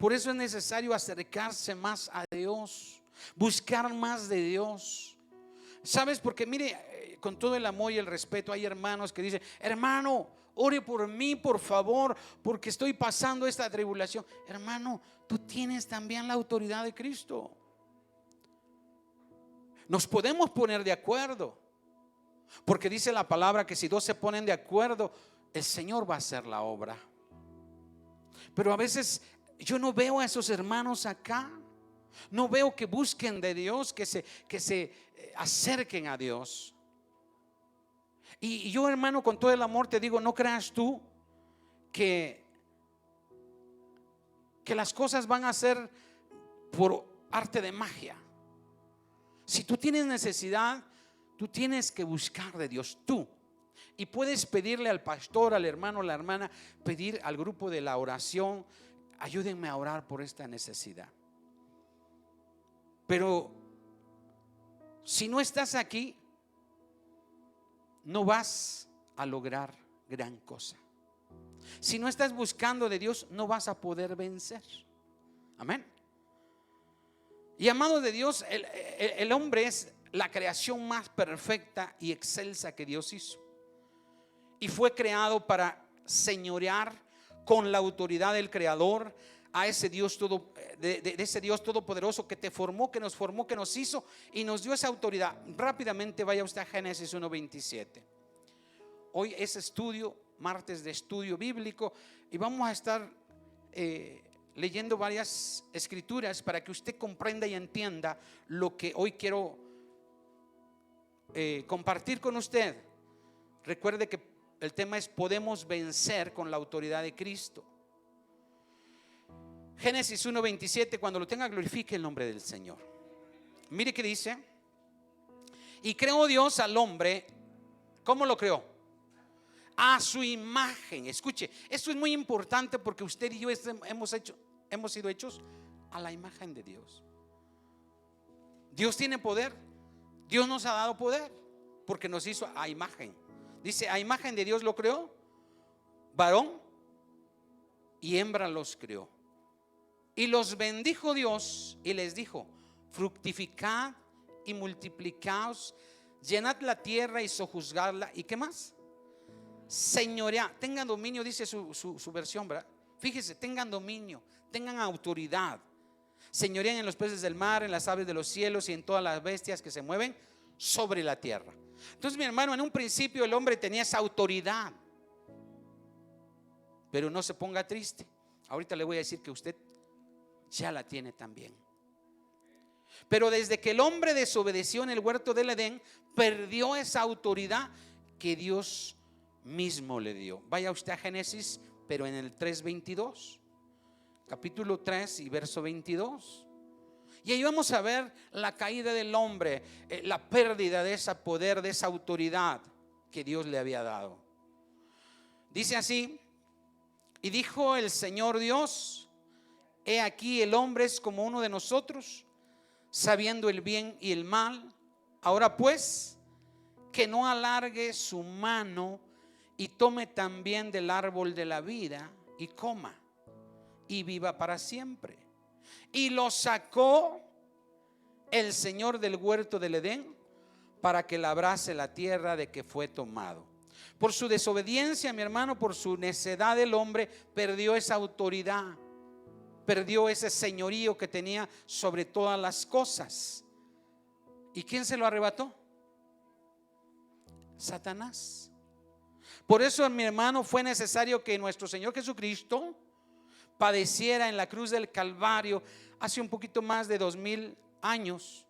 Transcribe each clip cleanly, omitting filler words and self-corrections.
Por eso es necesario acercarse más a Dios, buscar más de Dios. ¿Sabes? Porque mire, con todo el amor y el respeto, hay hermanos que dicen: hermano, ore por mí, por favor, porque estoy pasando esta tribulación. Hermano, tú tienes también la autoridad de Cristo. Nos podemos poner de acuerdo, porque dice la palabra que si dos se ponen de acuerdo, el Señor va a hacer la obra. Pero a veces yo no veo a esos hermanos acá. No veo que busquen de Dios, que se acerquen a Dios. Y yo, hermano, con todo el amor te digo: no creas tú que las cosas van a ser por arte de magia. Si tú tienes necesidad, tú tienes que buscar de Dios tú. Y puedes pedirle al pastor, al hermano, a la hermana, pedir al grupo de la oración: ayúdenme a orar por esta necesidad. Pero si no estás aquí, no vas a lograr gran cosa. Si no estás buscando de Dios, no vas a poder vencer. Amén. Y amado de Dios, el hombre es la creación más perfecta y excelsa que Dios hizo. Y fue creado para señorear con la autoridad del Creador, a ese Dios de ese Dios todopoderoso que te formó, que nos hizo y nos dio esa autoridad. Rápidamente vaya usted a Génesis 1:27. Hoy es estudio, martes de estudio bíblico, y vamos a estar leyendo varias escrituras para que usted comprenda y entienda lo que hoy quiero compartir con usted. Recuerde que el tema es: podemos vencer con la autoridad de Cristo. Génesis 1:27, cuando lo tenga, glorifique el nombre del Señor. Mire que dice: y creó Dios al hombre. ¿Cómo lo creó? A su imagen. Escuche, esto es muy importante, porque usted y yo hemos sido hechos a la imagen de Dios. Dios tiene poder. Dios nos ha dado poder porque nos hizo a imagen. Dice: a imagen de Dios lo creó, varón y hembra los creó. Y los bendijo Dios y les dijo: fructificad y multiplicaos, llenad la tierra y sojuzgadla. ¿Y qué más? Señoread, tengan dominio, dice su versión, ¿verdad? Fíjese: tengan dominio, tengan autoridad. Señorean en los peces del mar, en las aves de los cielos y en todas las bestias que se mueven sobre la tierra. Entonces, mi hermano, en un principio el hombre tenía esa autoridad. Pero no se ponga triste. Ahorita le voy a decir que usted ya la tiene también. Pero desde que el hombre desobedeció en el huerto del Edén, perdió esa autoridad que Dios mismo le dio. Vaya usted a Génesis, pero en el 3:22, capítulo 3 y verso 22. Y ahí vamos a ver la caída del hombre, la pérdida de ese poder, de esa autoridad que Dios le había dado. Dice así: y dijo el Señor Dios: he aquí, el hombre es como uno de nosotros, sabiendo el bien y el mal. Ahora pues, que no alargue su mano y tome también del árbol de la vida y coma y viva para siempre. Y lo sacó el Señor del huerto del Edén para que labrase la tierra de que fue tomado. Por su desobediencia, mi hermano, por su necedad, el hombre perdió esa autoridad, perdió ese señorío que tenía sobre todas las cosas. ¿Y quién se lo arrebató? Satanás. Por eso, mi hermano, fue necesario que nuestro Señor Jesucristo padeciera en la cruz del Calvario hace un poquito más de 2000 años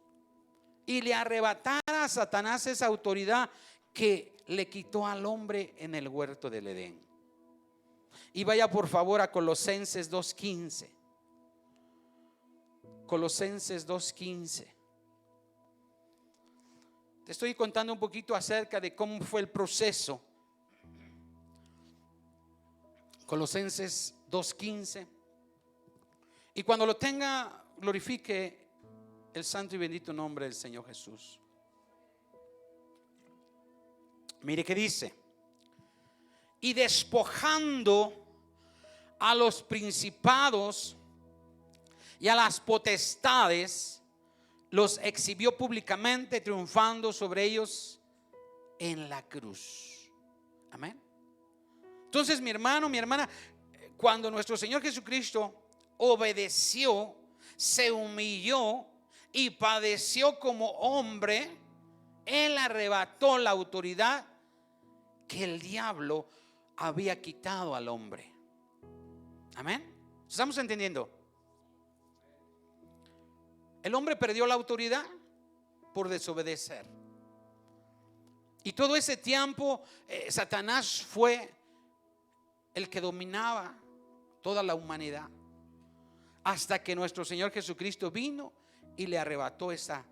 y le arrebatara a Satanás esa autoridad que le quitó al hombre en el huerto del Edén. Y vaya por favor a Colosenses 2:15. Colosenses 2:15. Te estoy contando un poquito acerca de cómo fue el proceso. Colosenses 2:15. Y cuando lo tenga, glorifique el santo y bendito nombre del Señor Jesús. Mire que dice: y despojando a los principados y a las potestades los exhibió públicamente, triunfando sobre ellos en la cruz. Amén. Entonces, mi hermano, mi hermana, cuando nuestro Señor Jesucristo obedeció, se humilló y padeció como hombre, Él arrebató la autoridad que el diablo había quitado al hombre. Amén. ¿Estamos entendiendo? El hombre perdió la autoridad por desobedecer. Y todo ese tiempo Satanás fue el que dominaba toda la humanidad, hasta que nuestro Señor Jesucristo vino y le arrebató esa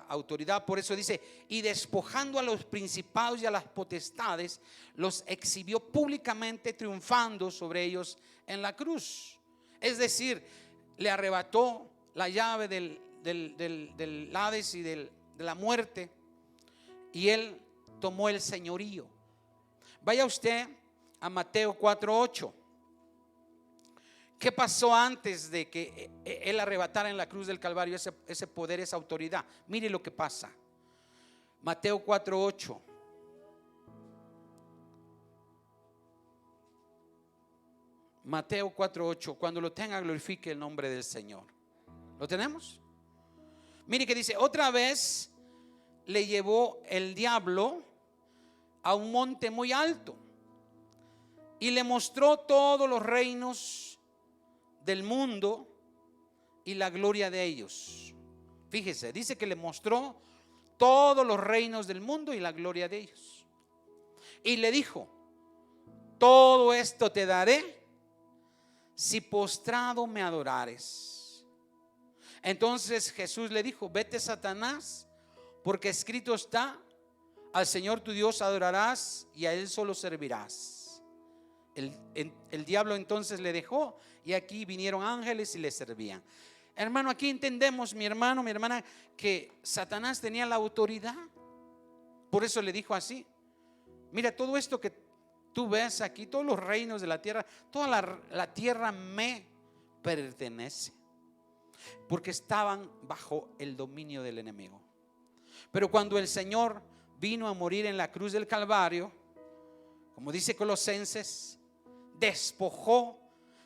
autoridad. Por eso dice: y despojando a los principados y a las potestades, los exhibió públicamente, triunfando sobre ellos en la cruz. Es decir, le arrebató la llave del Hades y de la muerte, y Él tomó el señorío. Vaya usted a Mateo 4:8. ¿Qué pasó antes de que Él arrebatara en la cruz del Calvario ese poder, esa autoridad? Mire lo que pasa. Mateo 4:8. Mateo 4:8. Cuando lo tenga, glorifique el nombre del Señor. ¿Lo tenemos? Mire que dice: otra vez le llevó el diablo a un monte muy alto y le mostró todos los reinos del mundo y la gloria de ellos. Fíjese, dice que le mostró todos los reinos del mundo y la gloria de ellos. Y le dijo: todo esto te daré si postrado me adorares. Entonces Jesús le dijo: vete, Satanás, porque escrito está: al Señor tu Dios adorarás y a Él solo servirás. El diablo entonces le dejó, y aquí vinieron ángeles y le servían. Hermano, aquí entendemos, mi hermano, mi hermana, que Satanás tenía la autoridad. Por eso le dijo así: mira, todo esto que tú ves aquí, todos los reinos de la tierra, toda la tierra me pertenece, porque estaban bajo el dominio del enemigo. Pero cuando el Señor vino a morir en la cruz del Calvario, como dice Colosenses, despojó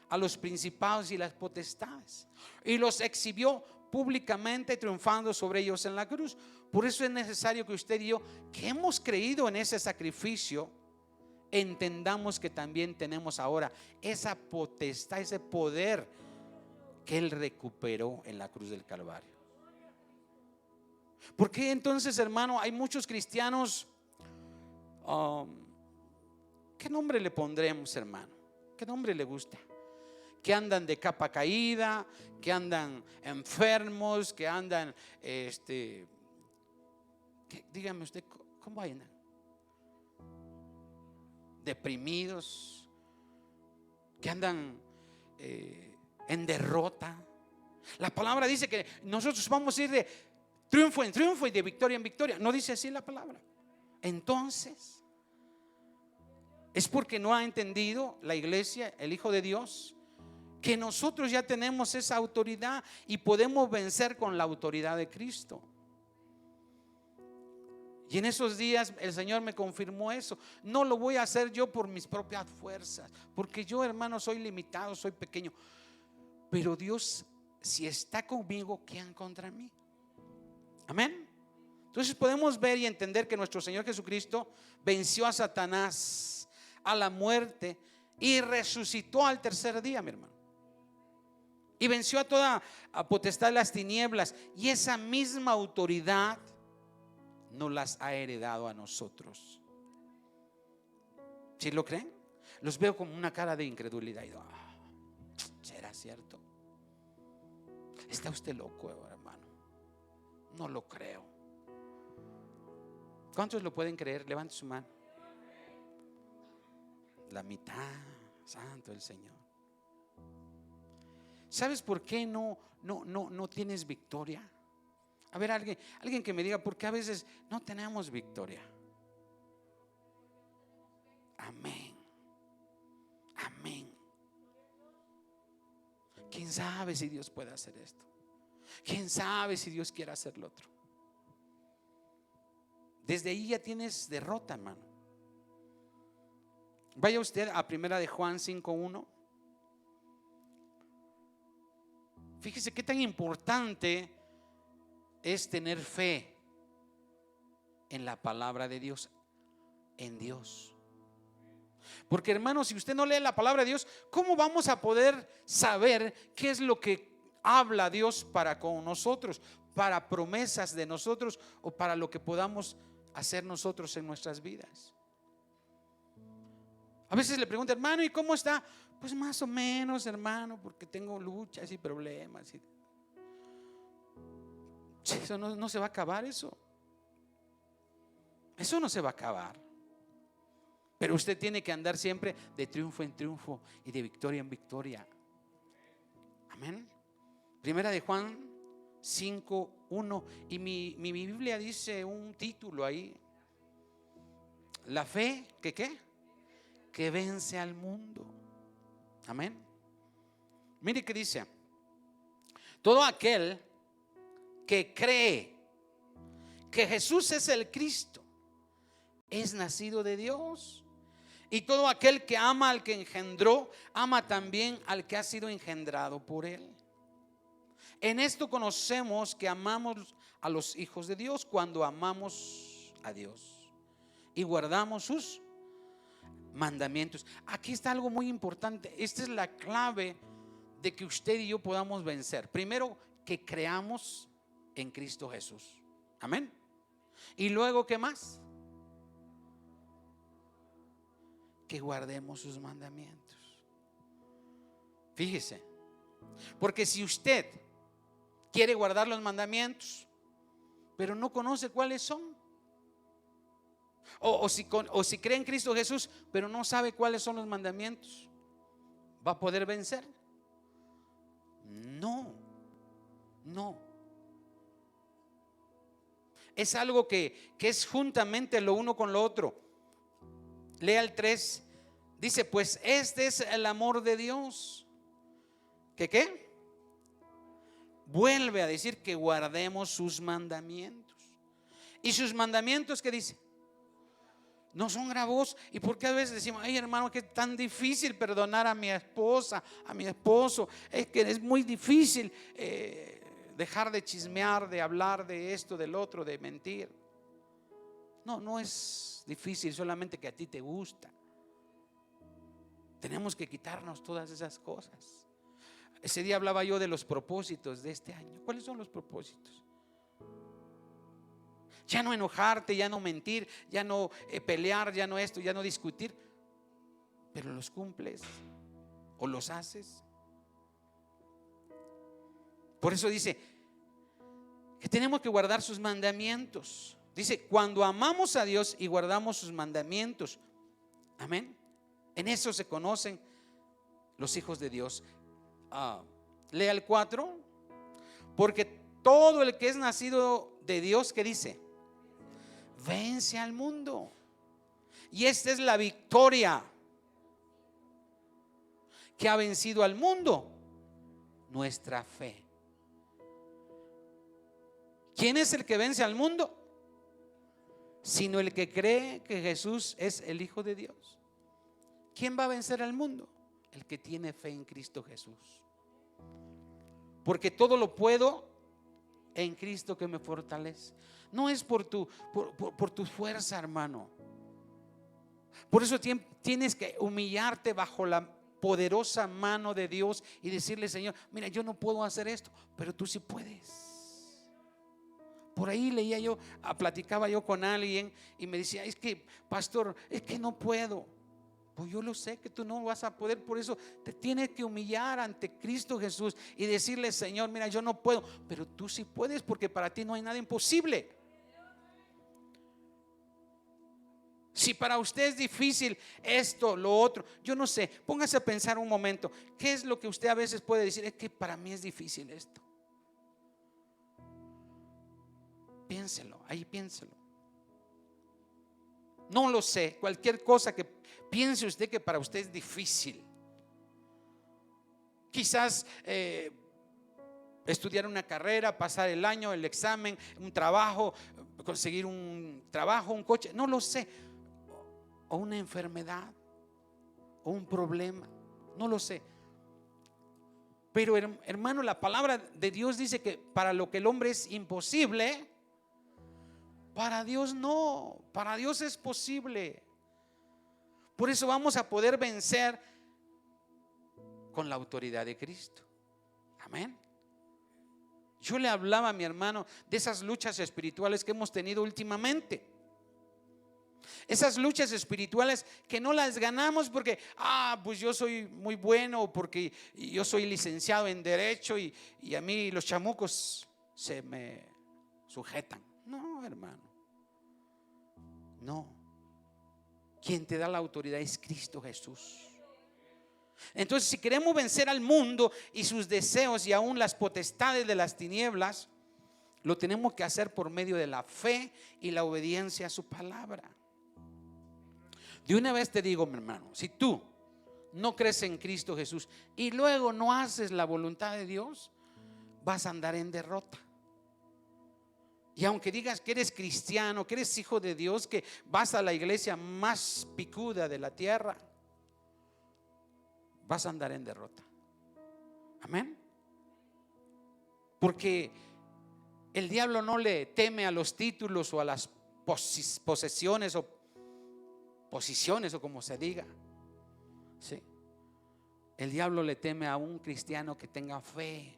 a los principados y las potestades y los exhibió públicamente, triunfando sobre ellos en la cruz. Por eso es necesario que usted y yo, que hemos creído en ese sacrificio, entendamos que también tenemos ahora esa potestad, ese poder que Él recuperó en la cruz del Calvario. ¿Por qué entonces, hermano, hay muchos cristianos? ¿Qué nombre le pondremos, hermano? ¿Qué nombre le gusta? Que andan de capa caída, que andan enfermos, que andan, dígame usted, ¿cómo andan? Deprimidos, que andan en derrota. La palabra dice que nosotros vamos a ir de triunfo en triunfo y de victoria en victoria. ¿No dice así la palabra? Entonces, es porque no ha entendido la iglesia, el Hijo de Dios, que nosotros ya tenemos esa autoridad y podemos vencer con la autoridad de Cristo. Y en esos días el Señor me confirmó eso. No lo voy a hacer yo por mis propias fuerzas, porque yo, hermano, soy limitado, soy pequeño. Pero Dios, si está conmigo, ¿quién contra mí? Amén. Entonces podemos ver y entender que nuestro Señor Jesucristo venció a Satanás, a la muerte, y resucitó al tercer día, mi hermano. Y venció a toda potestad de las tinieblas. Y esa misma autoridad nos las ha heredado a nosotros. ¿Sí lo creen? Los veo con una cara de incredulidad. Y digo, ¿será cierto? ¿Está usted loco, hermano? No lo creo. ¿Cuántos lo pueden creer? Levante su mano. La mitad. Santo el Señor. ¿Sabes por qué no tienes victoria? A ver, alguien que me diga por qué a veces no tenemos victoria. Amén. Amén. ¿Quién sabe si Dios puede hacer esto? ¿Quién sabe si Dios quiere hacer lo otro? Desde ahí ya tienes derrota, hermano. Vaya usted a primera de Juan 5:1. Fíjese qué tan importante es tener fe en la palabra de Dios, en Dios. Porque, hermano, si usted no lee la palabra de Dios, ¿cómo vamos a poder saber qué es lo que habla Dios para con nosotros, para promesas de nosotros o para lo que podamos hacer nosotros en nuestras vidas? A veces le pregunto, hermano, ¿y cómo está? Pues más o menos, hermano, porque tengo luchas y problemas. Eso no se va a acabar, eso no se va a acabar. Pero usted tiene que andar siempre de triunfo en triunfo y de victoria en victoria. Amén. Primera de Juan 5:1. Y mi Biblia dice un título ahí: la fe que ¿qué? Que vence al mundo. Amén. Mire que dice: todo aquel que cree que Jesús es el Cristo es nacido de Dios. Y todo aquel que ama al que engendró, ama también al que ha sido engendrado por él. En esto conocemos que amamos a los hijos de Dios, cuando amamos a Dios y guardamos sus mandamientos. Aquí está algo muy importante. Esta es la clave de que usted y yo podamos vencer. Primero, que creamos en Cristo Jesús. Amén. Y luego, ¿qué más? Que guardemos sus mandamientos. Fíjese, porque si usted quiere guardar los mandamientos, pero no conoce cuáles son, o si cree en Cristo Jesús, pero no sabe cuáles son los mandamientos, ¿va a poder vencer? No. Es algo que es juntamente lo uno con lo otro. Lea el 3. Dice: pues este es el amor de Dios. ¿Que qué? Vuelve a decir que guardemos sus mandamientos. ¿Y sus mandamientos qué dice? No son gravosos. ¿Y por qué a veces decimos: ay, hermano, que es tan difícil perdonar a mi esposa, a mi esposo? Es que es muy difícil dejar de chismear, de hablar de esto, del otro, de mentir. No es difícil, solamente que a ti te gusta. Tenemos que quitarnos todas esas cosas. Ese día hablaba yo de los propósitos de este año. ¿Cuáles son los propósitos? Ya no enojarte, ya no mentir, ya no pelear, ya no esto, ya no discutir. Pero los cumples o los haces. Por eso dice que tenemos que guardar sus mandamientos. Dice: cuando amamos a Dios y guardamos sus mandamientos, amén, en eso se conocen los hijos de Dios. Lea el 4. Porque todo el que es nacido de Dios, ¿qué dice? Vence al mundo. Y esta es la victoria que ha vencido al mundo: nuestra fe. ¿Quién es el que vence al mundo? Sino el que cree que Jesús es el Hijo de Dios. ¿Quién va a vencer al mundo? El que tiene fe en Cristo Jesús. Porque todo lo puedo en Cristo que me fortalece. No es por tu fuerza, hermano. Por eso tienes que humillarte bajo la poderosa mano de Dios y decirle: Señor, mira, yo no puedo hacer esto, pero tú sí puedes. Por ahí leía yo, platicaba yo con alguien y me decía: es que, pastor, es que no puedo. Pues yo lo sé que tú no vas a poder. Por eso te tienes que humillar ante Cristo Jesús y decirle: Señor, mira, yo no puedo, pero tú sí puedes, porque para ti no hay nada imposible. Si para usted es difícil esto, lo otro, yo no sé, póngase a pensar un momento. ¿Qué es lo que usted a veces puede decir? Es que para mí es difícil esto. Piénselo, ahí piénselo. No lo sé, cualquier cosa que piense usted que para usted es difícil, quizás estudiar una carrera, pasar el año, el examen, un trabajo, conseguir un trabajo, un coche, no lo sé, o una enfermedad, o un problema, no lo sé. Pero hermano, la palabra de Dios dice que para lo que el hombre es imposible, para Dios no, para Dios es posible. Por eso vamos a poder vencer con la autoridad de Cristo. Amén. Yo le hablaba a mi hermano de esas luchas espirituales que hemos tenido últimamente. Esas luchas espirituales que no las ganamos porque pues yo soy muy bueno, o porque yo soy licenciado en derecho y a mí los chamucos se me sujetan. No, hermano, no. Quien te da la autoridad es Cristo Jesús. Entonces, si queremos vencer al mundo y sus deseos y aún las potestades de las tinieblas, lo tenemos que hacer por medio de la fe y la obediencia a su palabra. De una vez te digo, mi hermano, si tú no crees en Cristo Jesús y luego no haces la voluntad de Dios, vas a andar en derrota. Y aunque digas que eres cristiano, que eres hijo de Dios, que vas a la iglesia más picuda de la tierra, vas a andar en derrota. Amén. Porque el diablo no le teme a los títulos o a las posesiones o posiciones, o como se diga. ¿Sí? El diablo le teme a un cristiano que tenga fe,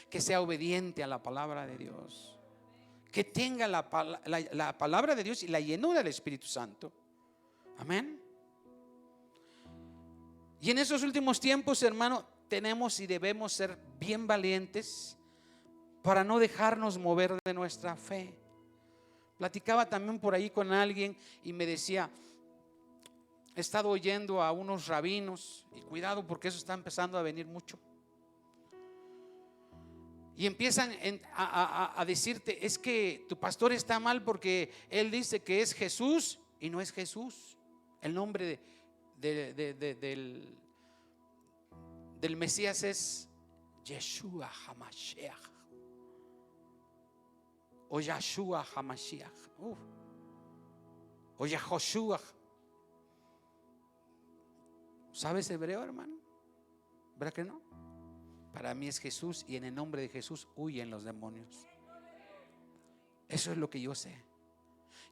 que sea obediente a la palabra de Dios, que tenga la palabra de Dios y la llenura del Espíritu Santo. Amén. Y en esos últimos tiempos, hermano, tenemos y debemos ser bien valientes para no dejarnos mover de nuestra fe. Platicaba también por ahí con alguien y me decía: he estado oyendo a unos rabinos, y cuidado porque eso está empezando a venir mucho, y empiezan a decirte: es que tu pastor está mal porque él dice que es Jesús y no es Jesús. El nombre del Mesías es Yeshua HaMashiach o Yeshua HaMashiach o Yahoshua. ¿Sabes hebreo, hermano? ¿Verdad que no? Para mí es Jesús, y en el nombre de Jesús huyen los demonios. Eso es lo que yo sé.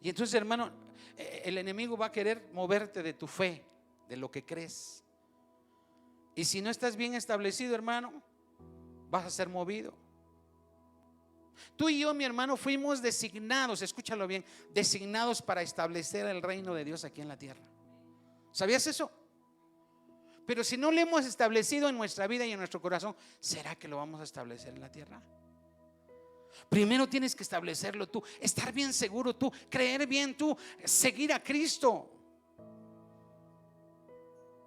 Y entonces, hermano, el enemigo va a querer moverte de tu fe, de lo que crees. Y si no estás bien establecido, hermano, vas a ser movido. Tú y yo, mi hermano, fuimos designados, escúchalo bien, designados para establecer el reino de Dios aquí en la tierra. ¿Sabías eso? Pero si no lo hemos establecido en nuestra vida y en nuestro corazón, ¿será que lo vamos a establecer en la tierra? Primero tienes que establecerlo tú, estar bien seguro tú, creer bien tú, seguir a Cristo.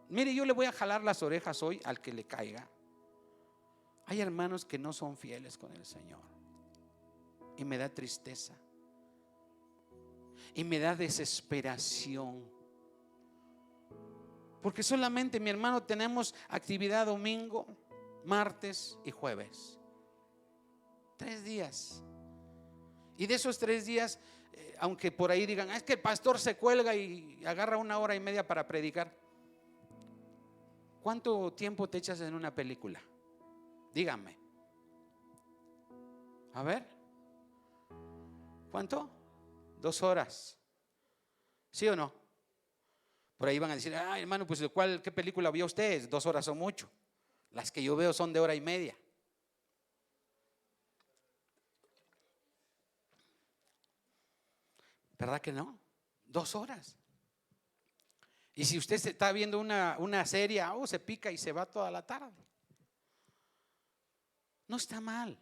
Mire, yo le voy a jalar las orejas hoy al que le caiga. Hay hermanos que no son fieles con el Señor, y me da tristeza y me da desesperación, porque solamente, mi hermano, tenemos actividad domingo, martes y jueves. 3 días. Y de esos 3 días, aunque por ahí digan: es que el pastor se cuelga y agarra 1 hora y media para predicar. ¿Cuánto tiempo te echas en una película? Dígame. A ver, ¿cuánto? 2 horas. ¿Sí o no? Por ahí van a decir: hermano, pues ¿qué película vio usted? 2 horas son mucho. Las que yo veo son de 1 hora y media. ¿Verdad que no? 2 horas. Y si usted está viendo una serie, se pica y se va toda la tarde. No está mal,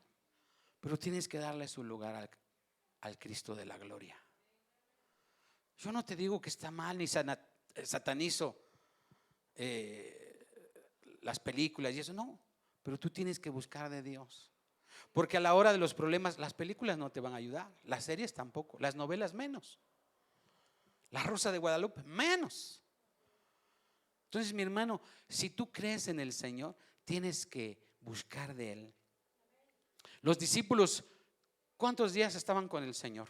pero tienes que darle su lugar al Cristo de la gloria. Yo no te digo que está mal ni satanizo las películas y eso, no. Pero tú tienes que buscar de Dios, porque a la hora de los problemas las películas no te van a ayudar, las series tampoco, las novelas menos, La Rosa de Guadalupe menos. Entonces, mi hermano, si tú crees en el Señor, tienes que buscar de Él. Los discípulos, ¿cuántos días estaban con el Señor?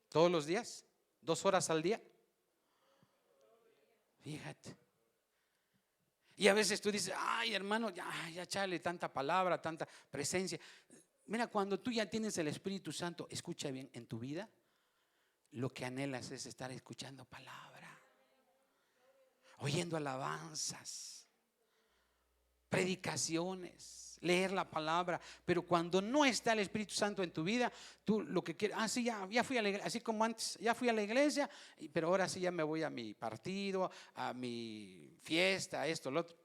¿Todos los días? ¿2 horas al día? Fíjate. Y a veces tú dices, ay hermano, ya chale, tanta palabra, tanta presencia. Mira, cuando tú ya tienes el Espíritu Santo, escucha bien, en tu vida lo que anhelas es estar escuchando palabra, oyendo alabanzas, predicaciones, leer la palabra. Pero cuando no está el Espíritu Santo en tu vida, tú lo que quieres, sí, ya fui a la iglesia, así como antes, ya fui a la iglesia, pero ahora sí ya me voy a mi partido, a mi fiesta, a esto, lo otro.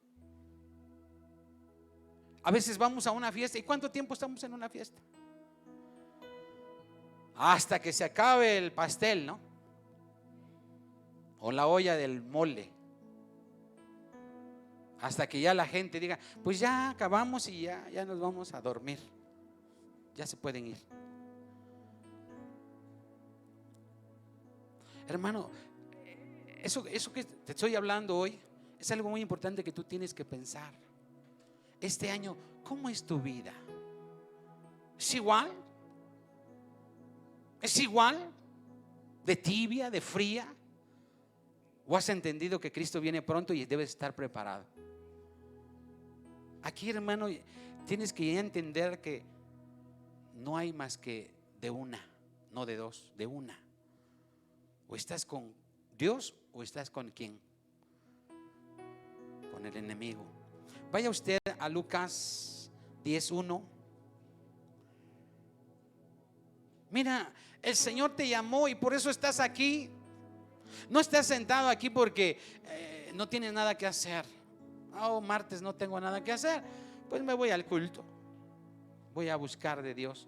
A veces vamos a una fiesta, ¿y cuánto tiempo estamos en una fiesta? Hasta que se acabe el pastel, ¿no? O la olla del mole. Hasta que ya la gente diga, pues ya acabamos y ya nos vamos a dormir. Ya se pueden ir. Hermano, eso que te estoy hablando hoy es algo muy importante que tú tienes que pensar. Este año, ¿cómo es tu vida? ¿Es igual? ¿Es igual? ¿De tibia, de fría? ¿O has entendido que Cristo viene pronto y debes estar preparado? Aquí, hermano, tienes que entender que no hay más que de una, no de dos, de una. O estás con Dios o estás con ¿quién? Con el enemigo. Vaya usted a Lucas 10:1. Mira, el Señor te llamó y por eso estás aquí. No estás sentado aquí porque no tienes nada que hacer. Martes no tengo nada que hacer, pues me voy al culto, voy a buscar de Dios.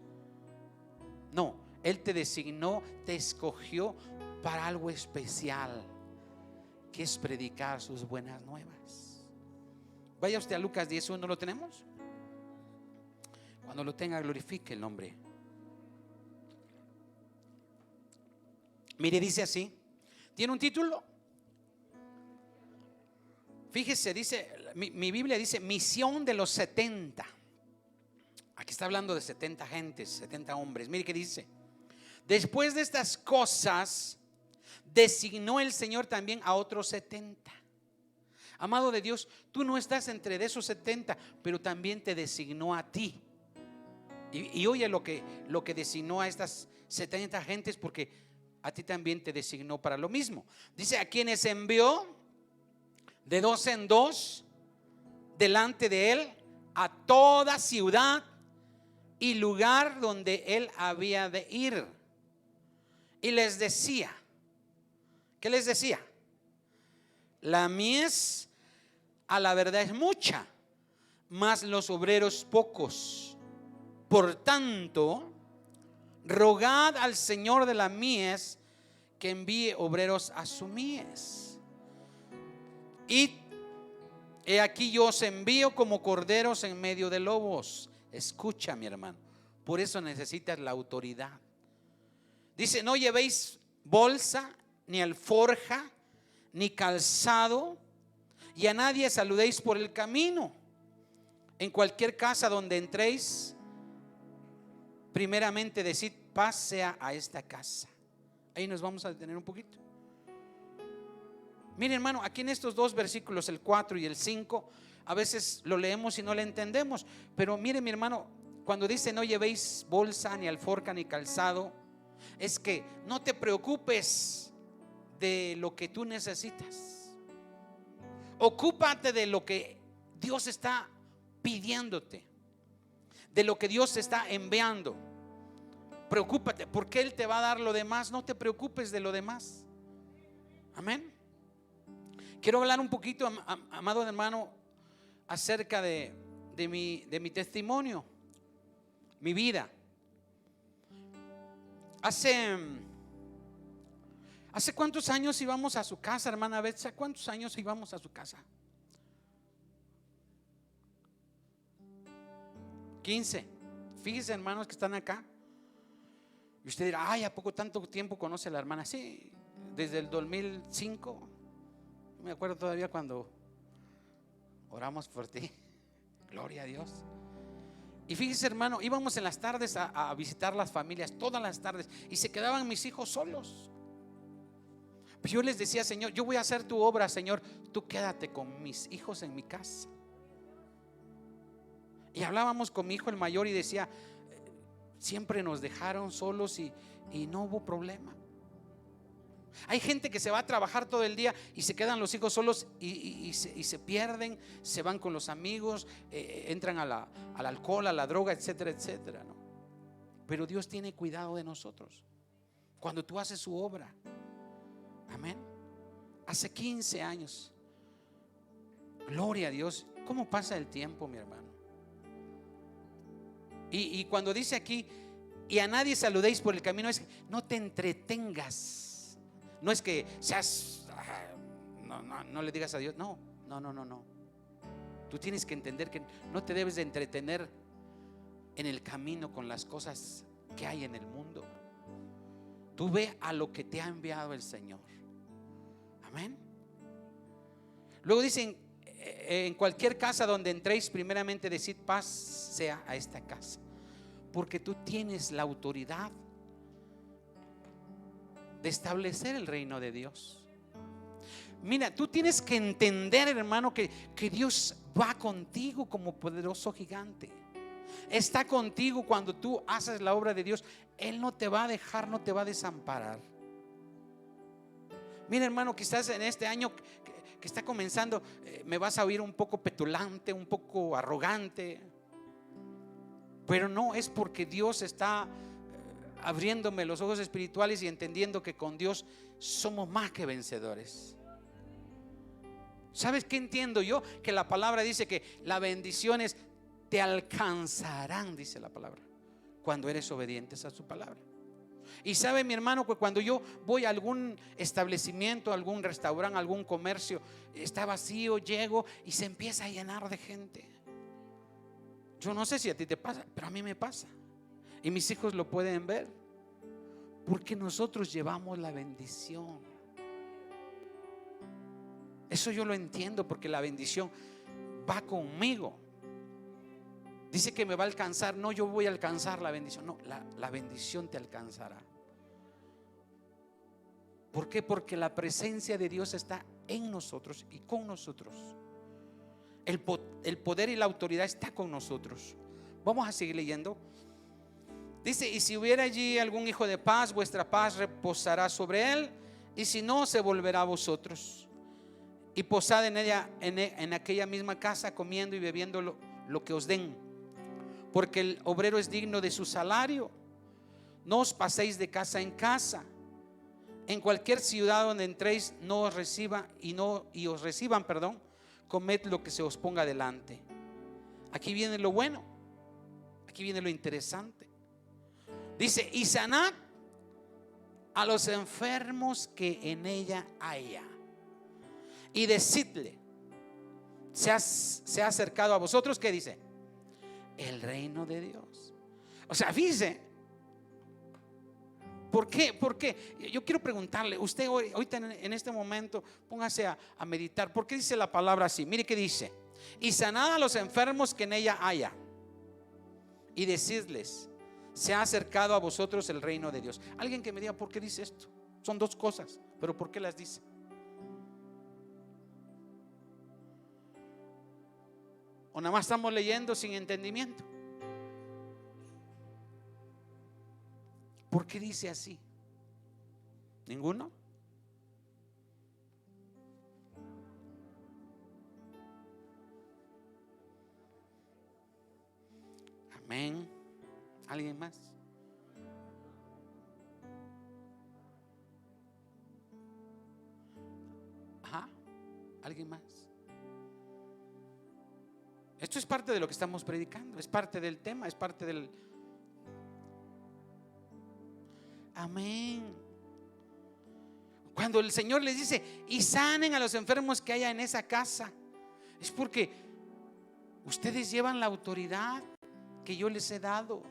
No, Él te designó, te escogió para algo especial, que es predicar sus buenas nuevas. Vaya usted a Lucas 10:1, ¿lo tenemos? Cuando lo tenga, glorifique el nombre. Mire, dice así. ¿Tiene un título? Fíjese, dice, mi Biblia dice misión de los 70. Aquí está hablando de 70 gentes, 70 hombres. Mire qué dice. Después de estas cosas, designó el Señor también a otros 70. Amado de Dios, tú no estás entre de esos 70, pero también te designó a ti. Y oye lo que designó a estas 70 gentes, porque a ti también te designó para lo mismo. Dice, a quienes envió de 2 en 2 delante de él a toda ciudad y lugar donde él había de ir. Y les decía, ¿qué les decía? La mies a la verdad es mucha, mas los obreros pocos. Por tanto, rogad al Señor de la mies que envíe obreros a su mies. Y he aquí yo os envío como corderos en medio de lobos. Escucha, mi hermano, por eso necesitas la autoridad. Dice, no llevéis bolsa, ni alforja, ni calzado, y a nadie saludéis por el camino. En cualquier casa donde entréis, primeramente decid, paz sea a esta casa. Ahí nos vamos a detener un poquito. Mire, hermano, aquí en estos dos versículos, el 4 y el 5, a veces lo leemos y no le entendemos. Pero mire, mi hermano, cuando dice no llevéis bolsa, ni alforja, ni calzado, es que no te preocupes de lo que tú necesitas. Ocúpate de lo que Dios está pidiéndote, de lo que Dios está enviando. Preocúpate, porque Él te va a dar lo demás. No te preocupes de lo demás. Amén. Quiero hablar un poquito, amado hermano, acerca de mi testimonio, mi vida. ¿Hace cuántos años íbamos a su casa, hermana Betsa? ¿Cuántos años íbamos a su casa? 15. Fíjense, hermanos que están acá. Y usted dirá, ay, ¿a poco tanto tiempo conoce a la hermana? Sí, desde el 2005. Me acuerdo todavía cuando oramos por ti. Gloria a Dios. Y fíjese, hermano, íbamos en las tardes a visitar las familias, todas las tardes, y se quedaban mis hijos solos. Pues yo les decía: Señor, yo voy a hacer tu obra, Señor, tú quédate con mis hijos en mi casa. Y hablábamos con mi hijo el mayor y decía: siempre nos dejaron solos y no hubo problema. Hay gente que se va a trabajar todo el día y se quedan los hijos solos y se pierden, se van con los amigos, entran al alcohol, a la droga, etcétera, etcétera, ¿no? Pero Dios tiene cuidado de nosotros cuando tú haces su obra. Amén. Hace 15 años. Gloria a Dios. ¿Cómo pasa el tiempo, mi hermano? Y cuando dice aquí: y a nadie saludéis por el camino, es que no te entretengas. No es que seas, no le digas a Dios. No. Tú tienes que entender que no te debes de entretener en el camino con las cosas que hay en el mundo. Tú ve a lo que te ha enviado el Señor. Amén. Luego dicen: en cualquier casa donde entréis, primeramente decid paz sea a esta casa, porque tú tienes la autoridad de establecer el reino de Dios. Mira, tú tienes que entender, hermano, que Dios va contigo como poderoso gigante. Está contigo cuando tú haces la obra de Dios. Él no te va a dejar, no te va a desamparar. Mira, hermano, quizás en este año que está comenzando, me vas a oír un poco petulante, un poco arrogante, pero no, es porque Dios está abriéndome los ojos espirituales y entendiendo que con Dios somos más que vencedores. ¿Sabes qué entiendo yo? Que la palabra dice que las bendiciones te alcanzarán, dice la palabra, cuando eres obedientes a su palabra. Y sabe, mi hermano, que cuando yo voy a algún establecimiento, algún restaurante, algún comercio, está vacío, llego y se empieza a llenar de gente. Yo no sé si a ti te pasa, pero a mí me pasa. Y mis hijos lo pueden ver, porque nosotros llevamos la bendición. Eso yo lo entiendo, porque la bendición va conmigo. Dice que me va a alcanzar. No, yo voy a alcanzar la bendición. No, la bendición te alcanzará. ¿Por qué? Porque la presencia de Dios está en nosotros y con nosotros. El poder y la autoridad está con nosotros. Vamos a seguir leyendo. Dice: y si hubiera allí algún hijo de paz, vuestra paz reposará sobre él, y si no, se volverá a vosotros. Y posad en ella, en aquella misma casa, comiendo y bebiendo lo que os den, porque el obrero es digno de su salario. No os paséis de casa en casa. En cualquier ciudad donde entréis, no os reciba y os reciban, comed lo que se os ponga delante. Aquí viene lo bueno, aquí viene lo interesante. Dice: y sanad a los enfermos que en ella haya, y decidle: se ha acercado a vosotros, ¿qué dice? El reino de Dios. O sea, fíjese, ¿por qué? Porque yo quiero preguntarle, usted ahorita en este momento, póngase a meditar. ¿Por qué dice la palabra así? Mire que dice: y sanad a los enfermos que en ella haya, y decidles: se ha acercado a vosotros el reino de Dios. Alguien que me diga por qué dice esto. Son dos cosas, pero ¿por qué las dice? ¿O nada más estamos leyendo sin entendimiento? ¿Por qué dice así? ¿Ninguno? Amén. ¿Alguien más? Ajá. ¿Alguien más? Esto es parte de lo que estamos predicando, es parte del tema, es parte del... Amén. Cuando el Señor les dice: y sanen a los enfermos que haya en esa casa, es porque ustedes llevan la autoridad que yo les he dado.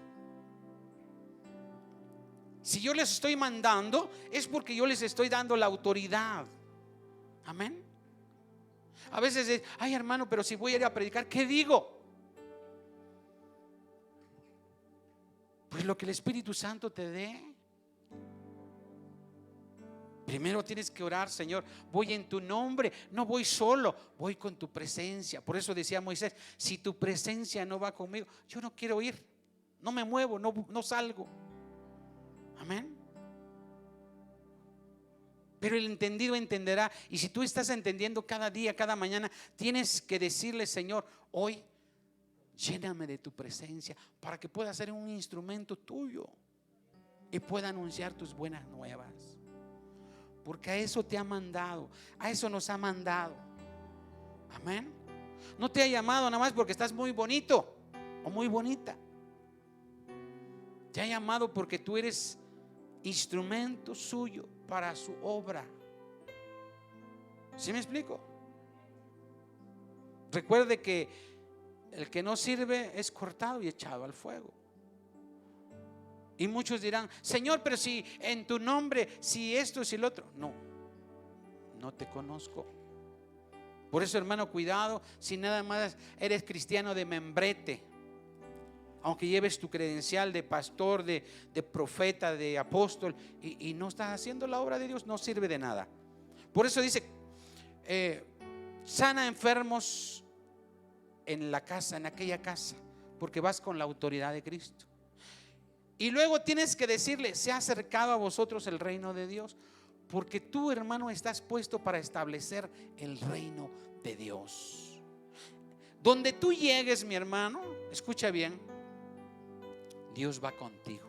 Si yo les estoy mandando, es porque yo les estoy dando la autoridad. Amén. A veces es, ay hermano, pero si voy a ir a predicar, ¿qué digo? Pues lo que el Espíritu Santo te dé. Primero tienes que orar, Señor, voy en tu nombre, no voy solo, voy con tu presencia. Por eso decía Moisés, si tu presencia no va conmigo, yo no quiero ir, no me muevo, no salgo. Amén. Pero el entendido entenderá. Y si tú estás entendiendo cada día, cada mañana, tienes que decirle, Señor, hoy lléname de tu presencia para que pueda ser un instrumento tuyo y pueda anunciar tus buenas nuevas. Porque a eso te ha mandado, a eso nos ha mandado. Amén. No te ha llamado nada más porque estás muy bonito o muy bonita. Te ha llamado porque tú eres instrumento suyo para su obra. ¿Sí me explico? Recuerde que el que no sirve es cortado y echado al fuego. Y muchos dirán, Señor, pero si en tu nombre, si esto, si el otro. No te conozco. Por eso, hermano, cuidado si nada más eres cristiano de membrete. Aunque lleves tu credencial de pastor, de profeta, de apóstol, y no estás haciendo la obra de Dios, no sirve de nada. Por eso dice, sana enfermos en la casa, en aquella casa, porque vas con la autoridad de Cristo. Y luego tienes que decirle, se ha acercado a vosotros el reino de Dios, porque tú, hermano, estás puesto para establecer el reino de Dios. Donde tú llegues, mi hermano, escucha bien, Dios va contigo.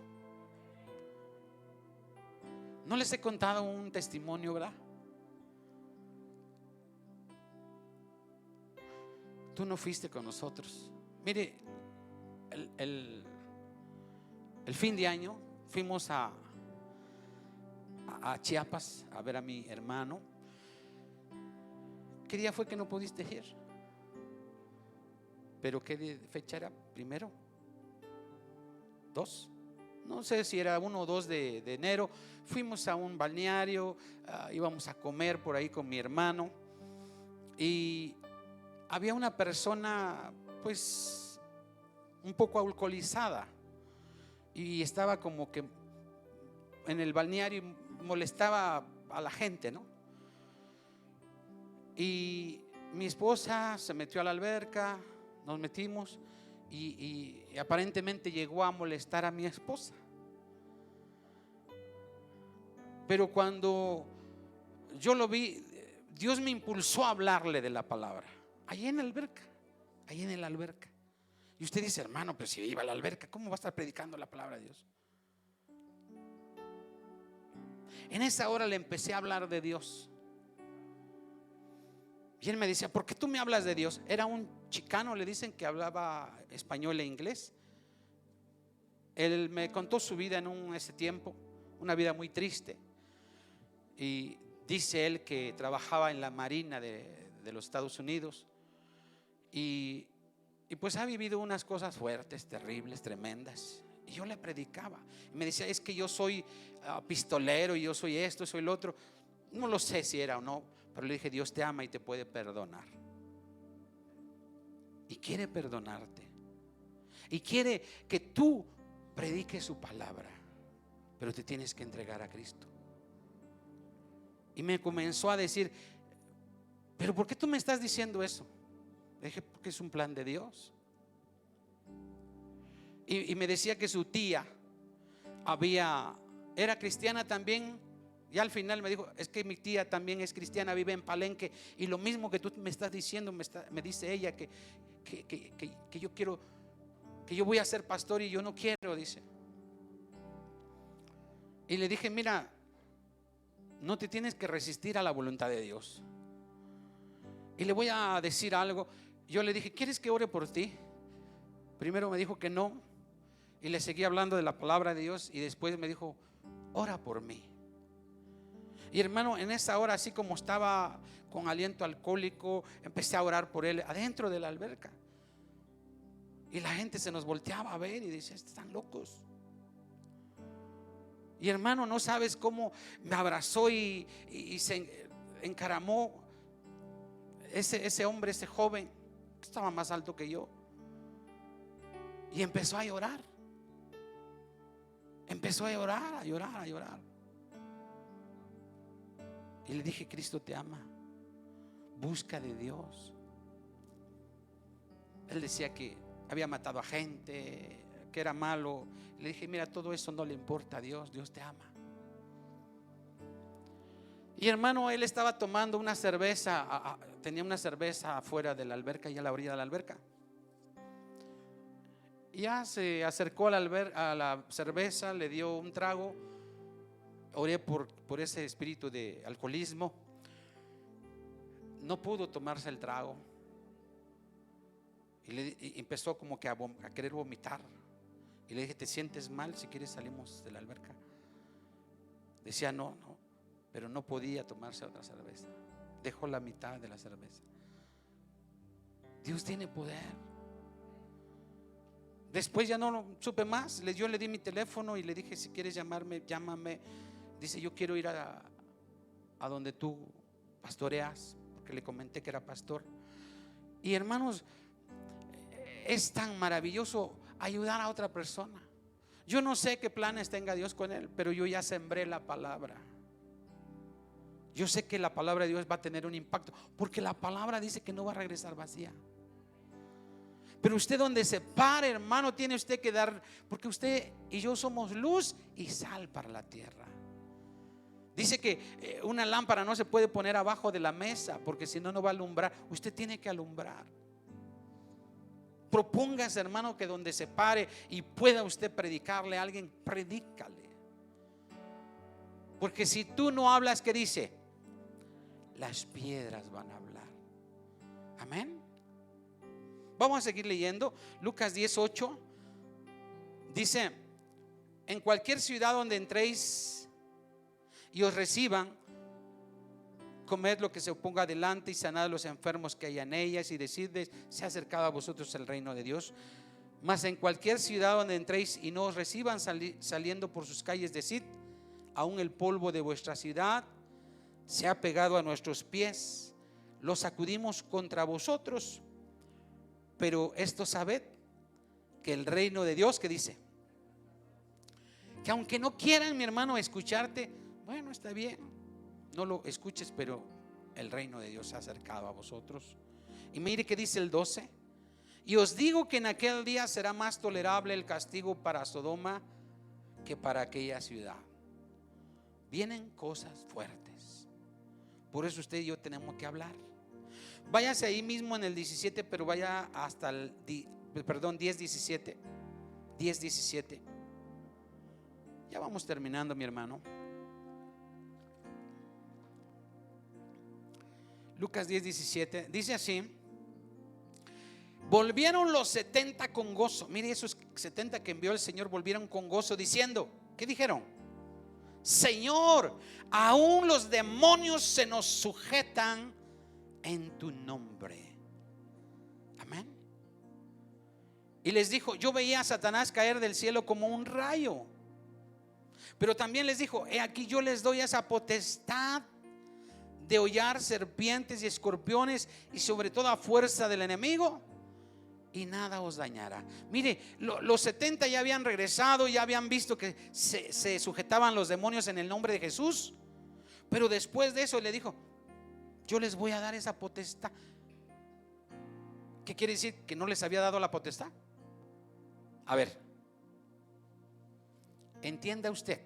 No les he contado un testimonio, ¿verdad? Tú no fuiste con nosotros. Mire, el fin de año fuimos a Chiapas a ver a mi hermano. ¿Qué día fue que no pudiste ir? ¿Pero qué fecha era? ¿Primero? ¿2? No sé si era 1 o 2 de enero. Fuimos a un balneario, íbamos a comer por ahí con mi hermano. Y había una persona pues un poco alcoholizada. Y estaba como que en el balneario molestaba a la gente, ¿no? Y mi esposa se metió a la alberca, nos metimos y aparentemente llegó a molestar a mi esposa. Pero cuando yo lo vi, Dios me impulsó a hablarle de la palabra. Allí en la alberca. Y usted dice, hermano, pero si iba a la alberca, ¿cómo va a estar predicando la palabra de Dios? En esa hora le empecé a hablar de Dios. Y él me decía, ¿por qué tú me hablas de Dios? Era un chicano, le dicen, que hablaba español e inglés. Él me contó su vida en ese tiempo, una vida muy triste. Y dice él que trabajaba en la Marina de los Estados Unidos. Y pues ha vivido unas cosas fuertes, terribles, tremendas. Y yo le predicaba. Y me decía, es que yo soy pistolero, y yo soy esto, soy lo otro. No lo sé si era o no, pero le dije, Dios te ama y te puede perdonar. Y quiere perdonarte. Y quiere que tú prediques su palabra. Pero te tienes que entregar a Cristo. Y me comenzó a decir, ¿pero por qué tú me estás diciendo eso? Le dije, porque es un plan de Dios. Y me decía que su tía era cristiana también. Y al final me dijo, es que mi tía también es cristiana, vive en Palenque. Y lo mismo que tú me estás diciendo, me dice ella que yo quiero, que yo voy a ser pastor y yo no quiero, dice. Y le dije, mira, no te tienes que resistir a la voluntad de Dios. Y le voy a decir algo. Yo le dije, ¿quieres que ore por ti? Primero me dijo que no. Y le seguí hablando de la palabra de Dios. Y después me dijo, ora por mí. Y hermano, en esa hora, así como estaba con aliento alcohólico, empecé a orar por él adentro de la alberca. Y la gente se nos volteaba a ver y decía, están locos. Y hermano, no sabes cómo me abrazó y se encaramó. ese hombre, ese joven, estaba más alto que yo, y empezó a llorar. Empezó a llorar, a llorar, a llorar. Y le dije: Cristo te ama, busca de Dios. Él decía que había matado a gente, que era malo. Le dije: mira, todo eso no le importa a Dios, Dios te ama. Y hermano, él estaba tomando una cerveza, tenía una cerveza afuera de la alberca, y a la orilla de la alberca. Y ya se acercó a la cerveza, le dio un trago. Oré por ese espíritu de alcoholismo. No pudo tomarse el trago. Y empezó como que a querer vomitar. Y le dije: ¿te sientes mal? Si quieres salimos de la alberca. Decía no, pero no podía tomarse otra cerveza. Dejó la mitad de la cerveza. Dios tiene poder. Después ya no supe más. Yo le di mi teléfono y le dije: si quieres llamarme, llámame. Dice: yo quiero ir a donde tú pastoreas, porque le comenté que era pastor. Y hermanos, es tan maravilloso ayudar a otra persona. Yo no sé qué planes tenga Dios con él, pero yo ya sembré la palabra. Yo sé que la palabra de Dios va a tener un impacto, porque la palabra dice que no va a regresar vacía. Pero usted, donde se pare, hermano, tiene usted que dar, porque usted y yo somos luz y sal para la tierra. Dice que una lámpara no se puede poner abajo de la mesa, porque si no, no va a alumbrar. Usted tiene que alumbrar. Propóngase, hermano, que donde se pare y pueda usted predicarle a alguien, predícale. Porque si tú no hablas, ¿qué dice? Las piedras van a hablar. Amén. Vamos a seguir leyendo. Lucas 10:8 dice: en cualquier ciudad donde entréis y os reciban, comed lo que se os ponga adelante y sanad a los enfermos que hay en ellas, y decidles: se ha acercado a vosotros el reino de Dios. Mas en cualquier ciudad donde entréis y no os reciban, saliendo por sus calles, decid: aún el polvo de vuestra ciudad se ha pegado a nuestros pies, lo sacudimos contra vosotros. Pero esto sabed, que el reino de Dios, que dice, que aunque no quieran, mi hermano, escucharte, bueno, está bien, no lo escuches, pero el reino de Dios se ha acercado a vosotros. Y mire que dice el 12: y os digo que en aquel día será más tolerable el castigo para Sodoma que para aquella ciudad. Vienen cosas fuertes. Por eso usted y yo tenemos que hablar. Váyase ahí mismo en el 17, pero vaya hasta el 10:17. 10:17. Ya vamos terminando, mi hermano. Lucas 10:17 dice así: volvieron los 70 con gozo. Mire, esos 70 que envió el Señor volvieron con gozo, diciendo, ¿qué dijeron? Señor, aún los demonios se nos sujetan en tu nombre. Amén. Y les dijo: yo veía a Satanás caer del cielo como un rayo. Pero también les dijo: he aquí, yo les doy esa potestad de hollar serpientes y escorpiones, y sobre toda fuerza del enemigo, y nada os dañará. Mire, los 70 ya habían regresado, ya habían visto que se sujetaban los demonios en el nombre de Jesús. Pero después de eso le dijo: yo les voy a dar esa potestad. ¿Qué quiere decir? ¿Que no les había dado la potestad? A ver, entienda usted.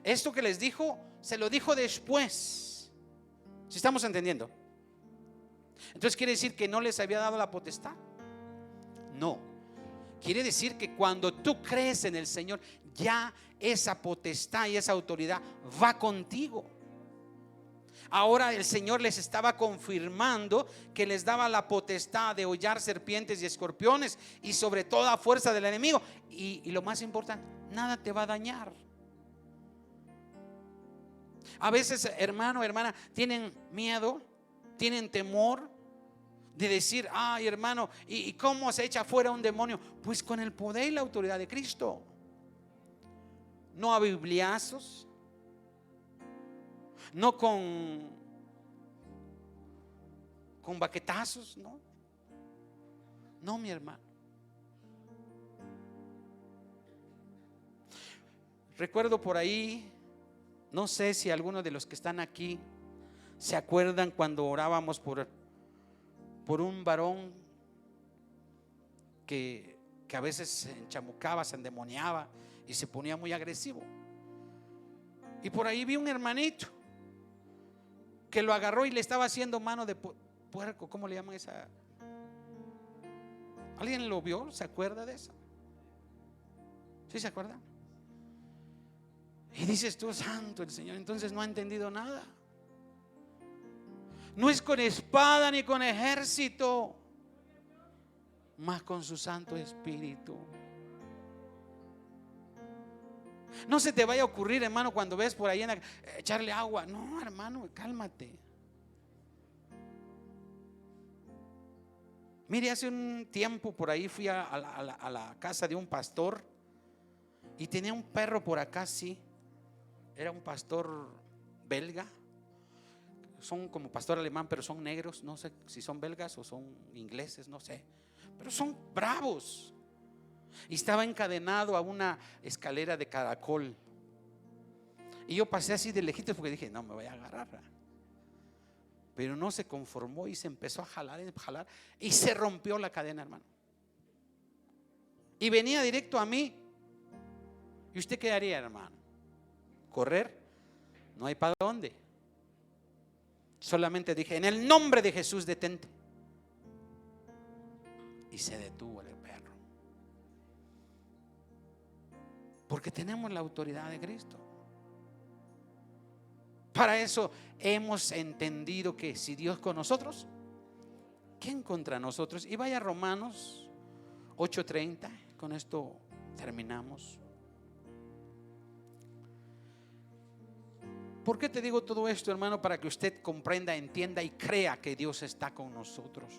Esto que les dijo, se lo dijo después. ¿Sí estamos entendiendo? Entonces, ¿quiere decir que no les había dado la potestad? No. Quiere decir que cuando tú crees en el Señor, ya esa potestad y esa autoridad va contigo. Ahora el Señor les estaba confirmando que les daba la potestad de hollar serpientes y escorpiones, y sobre toda fuerza del enemigo. Y lo más importante, nada te va a dañar. A veces, hermano, hermana, tienen miedo, tienen temor de decir: ay, hermano, ¿y cómo se echa fuera un demonio? Pues con el poder y la autoridad de Cristo. No a bibliazos, no con con baquetazos, no. No, mi hermano. Recuerdo por ahí, no sé si algunos de los que están aquí se acuerdan cuando orábamos por un varón que a veces se enchamucaba, se endemoniaba y se ponía muy agresivo. Y por ahí vi un hermanito que lo agarró y le estaba haciendo mano de puerco. ¿Cómo le llaman esa? ¿Alguien lo vio? ¿Se acuerda de eso? ¿Sí se acuerda? Y dices tú, santo el Señor, entonces no ha entendido nada. No es con espada ni con ejército, más con su Santo Espíritu. No se te vaya a ocurrir, hermano, cuando ves por ahí echarle agua. No, hermano, cálmate. Mire, hace un tiempo por ahí fui a la casa de un pastor y tenía un perro por acá, sí. Era un pastor belga. Son como pastor alemán, pero son negros. No sé si son belgas o son ingleses, no sé. Pero son bravos. Y estaba encadenado a una escalera de caracol. Y yo pasé así de lejitos porque dije, no me voy a agarrar. Pero no se conformó y se empezó a jalar y se rompió la cadena, hermano. Y venía directo a mí. ¿Y usted qué haría, hermano? ¿Correr? No hay para dónde. Solamente dije, en el nombre de Jesús, detente. Y se detuvo el perro. Porque tenemos la autoridad de Cristo. Para eso hemos entendido que si Dios con nosotros, ¿quién contra nosotros? Y vaya a Romanos 8:30. Con esto terminamos. ¿Por qué te digo todo esto, hermano? Para que usted comprenda, entienda y crea que Dios está con nosotros.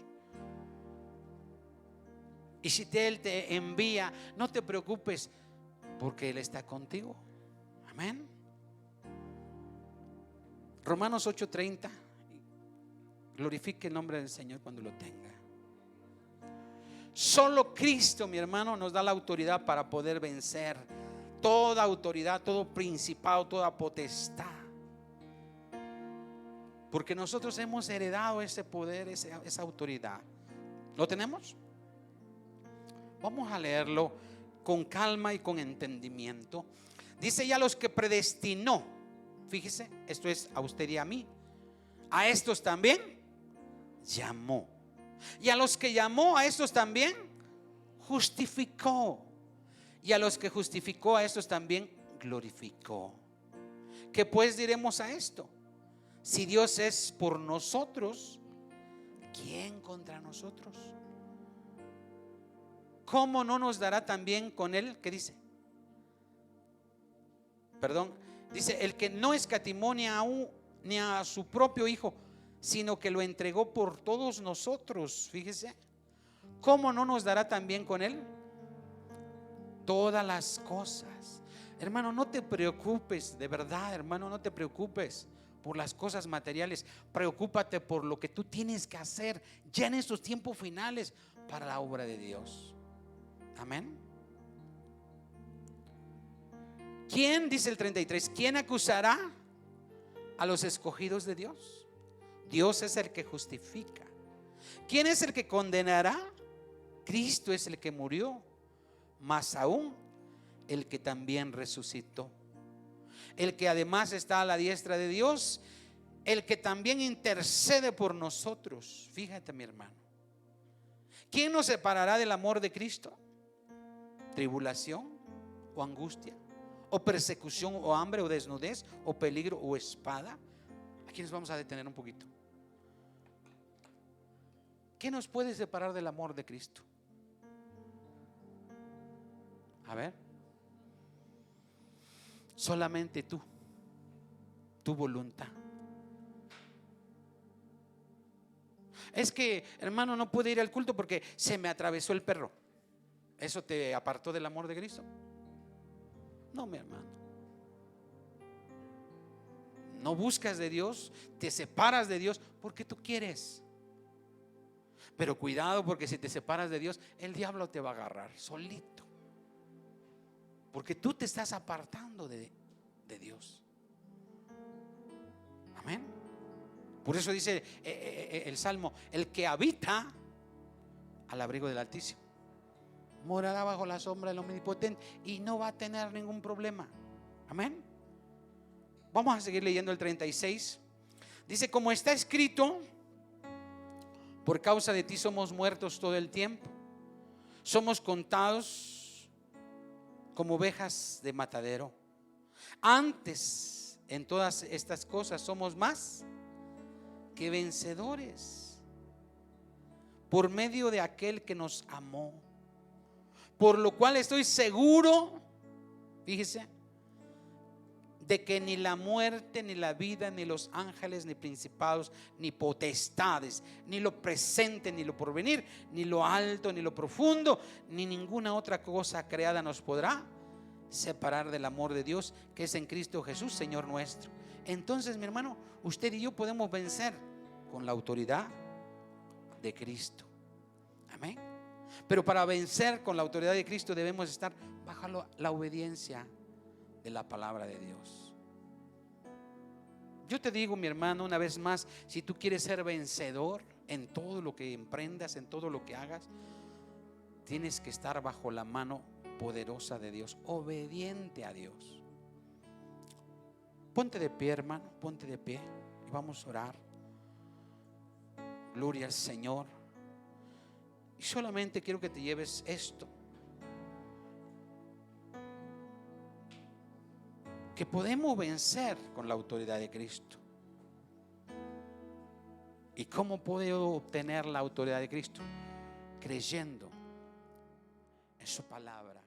Y si Él te envía, no te preocupes, porque Él está contigo. Amén. Romanos 8:30. Glorifique el nombre del Señor cuando lo tenga. Solo Cristo, mi hermano, nos da la autoridad para poder vencer toda autoridad, todo principado, toda potestad. Porque nosotros hemos heredado ese poder, esa autoridad. ¿Lo tenemos? Vamos a leerlo con calma y con entendimiento. Dice, ya los que predestinó. Fíjese, esto es a usted y a mí. A estos también llamó. Y a los que llamó, a estos también justificó. Y a los que justificó, a estos también glorificó. ¿Qué pues diremos a esto? Si Dios es por nosotros, ¿quién contra nosotros? ¿Cómo no nos dará también con Él? ¿Qué dice? Dice, el que no escatimó ni a su propio Hijo, sino que lo entregó por todos nosotros. Fíjese, ¿cómo no nos dará también con Él todas las cosas? Hermano, no te preocupes, de verdad, hermano, no te preocupes por las cosas materiales. Preocúpate por lo que tú tienes que hacer ya en estos tiempos finales para la obra de Dios. Amén. ¿Quién, dice el 33, quién acusará a los escogidos de Dios? Dios es el que justifica. ¿Quién es el que condenará? Cristo es el que murió, más aún el que también resucitó, el que además está a la diestra de Dios, el que también intercede por nosotros. Fíjate, mi hermano, ¿quién nos separará del amor de Cristo? ¿Tribulación o angustia o persecución o hambre o desnudez o peligro o espada? Aquí nos vamos a detener un poquito. ¿Qué nos puede separar del amor de Cristo? A ver, solamente tu voluntad. Es que, hermano, no pude ir al culto porque se me atravesó el perro. ¿Eso te apartó del amor de Cristo? No, mi hermano. No buscas de Dios, te separas de Dios porque tú quieres. Pero cuidado, porque si te separas de Dios, el diablo te va a agarrar solito, porque tú te estás apartando de Dios. Amén. Por eso dice el Salmo: el que habita al abrigo del Altísimo morará bajo la sombra del Omnipotente, y no va a tener ningún problema. Amén. Vamos a seguir leyendo el 36. Dice: como está escrito, por causa de ti somos muertos todo el tiempo, somos contados como ovejas de matadero. Antes, en todas estas cosas somos más que vencedores por medio de aquel que nos amó. Por lo cual estoy seguro, fíjese, de que ni la muerte, ni la vida, ni los ángeles, ni principados, ni potestades, ni lo presente, ni lo porvenir, ni lo alto, ni lo profundo, ni ninguna otra cosa creada nos podrá separar del amor de Dios que es en Cristo Jesús, Señor nuestro. Entonces, mi hermano, usted y yo podemos vencer con la autoridad de Cristo. Amén. Pero para vencer con la autoridad de Cristo debemos estar bajo la obediencia de la palabra de Dios. Yo te digo, mi hermano, una vez más, si tú quieres ser vencedor en todo lo que emprendas, en todo lo que hagas, tienes que estar bajo la mano poderosa de Dios, obediente a Dios. Ponte de pie, hermano, ponte de pie y vamos a orar. Gloria al Señor. Y solamente quiero que te lleves esto: que podemos vencer con la autoridad de Cristo. ¿Y cómo puedo obtener la autoridad de Cristo? Creyendo en su palabra.